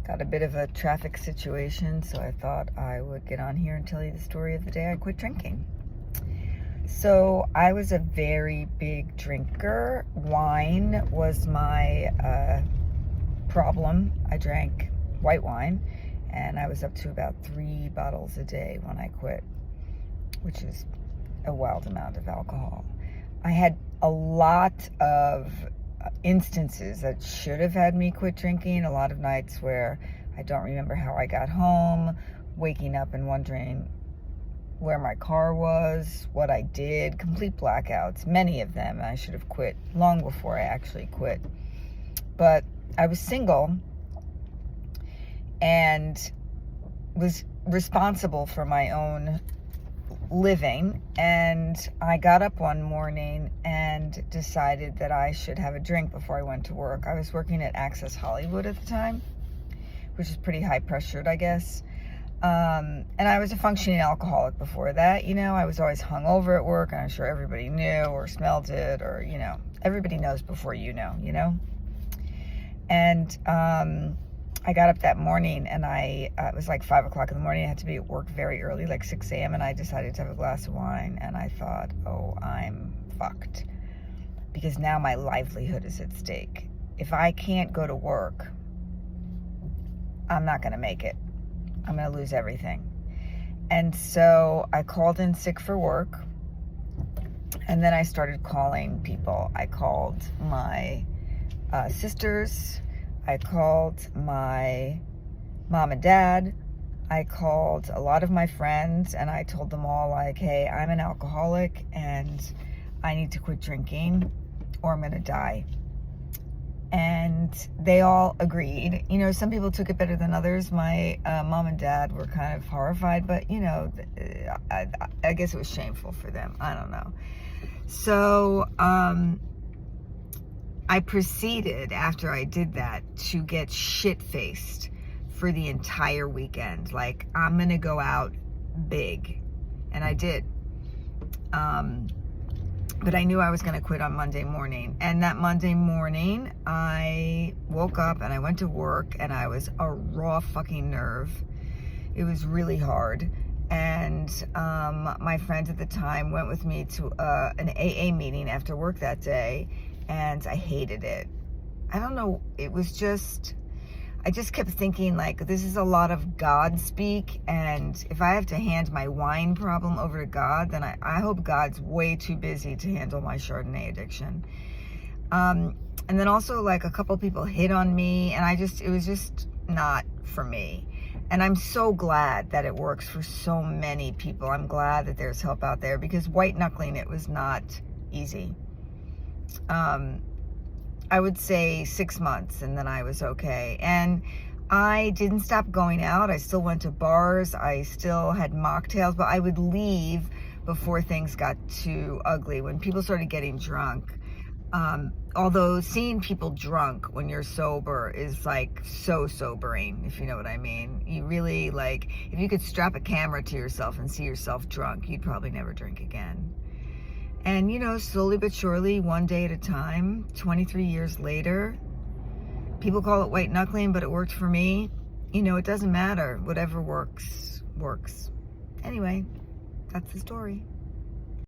Got a bit of a traffic situation, so I thought I would get on here and tell you the story of the day I quit drinking. So I was a very big drinker. Wine was my problem. I drank white wine, and I was up to about 3 bottles a day when I quit, which is a wild amount of alcohol. I had a lot of instances that should have had me quit drinking. A lot of nights where I don't remember how I got home, waking up and wondering where my car was, what I did, complete blackouts, many of them. I should have quit long before I actually quit. But I was single and was responsible for my own living, and I got up one morning and decided that I should have a drink before I went to work. I was working at Access Hollywood at the time, which is pretty high pressured, I guess. And I was a functioning alcoholic before that. I was always hungover at work, and I'm sure everybody knew or smelled it, or, everybody knows before you know. And I got up that morning, and it was like 5 o'clock in the morning. I had to be at work very early, like 6 a.m., and I decided to have a glass of wine, and I thought, oh, I'm fucked, because now my livelihood is at stake. If I can't go to work, I'm not going to make it. I'm going to lose everything. And so I called in sick for work, and then I started calling people. I called my sisters. I called my mom and dad. I called a lot of my friends, and I told them all, like, hey, I'm an alcoholic and I need to quit drinking or I'm going to die. And they all agreed. Some people took it better than others. My mom and dad were kind of horrified, but, I guess it was shameful for them. I don't know. So, I proceeded, after I did that, to get shit-faced for the entire weekend. Like, I'm going to go out big. And I did. But I knew I was going to quit on Monday morning. And that Monday morning, I woke up and I went to work, and I was a raw fucking nerve. It was really hard. And my friends at the time went with me to an AA meeting after work that day. And I hated it. I don't know. It was just, I just kept thinking, like, this is a lot of God speak. And if I have to hand my wine problem over to God, then I hope God's way too busy to handle my Chardonnay addiction. And then also, like, a couple people hit on me, and it was just not for me. And I'm so glad that it works for so many people. I'm glad that there's help out there, because white knuckling it was not easy. I would say 6 months, and then I was okay. And I didn't stop going out. I still went to bars. I still had mocktails, but I would leave before things got too ugly. When people started getting drunk, although seeing people drunk when you're sober is like so sobering, if you know what I mean. You really, like, if you could strap a camera to yourself and see yourself drunk, you'd probably never drink again. And, slowly but surely, one day at a time, 23 years later, people call it white knuckling, but it worked for me. It doesn't matter. Whatever works, works. Anyway, that's the story.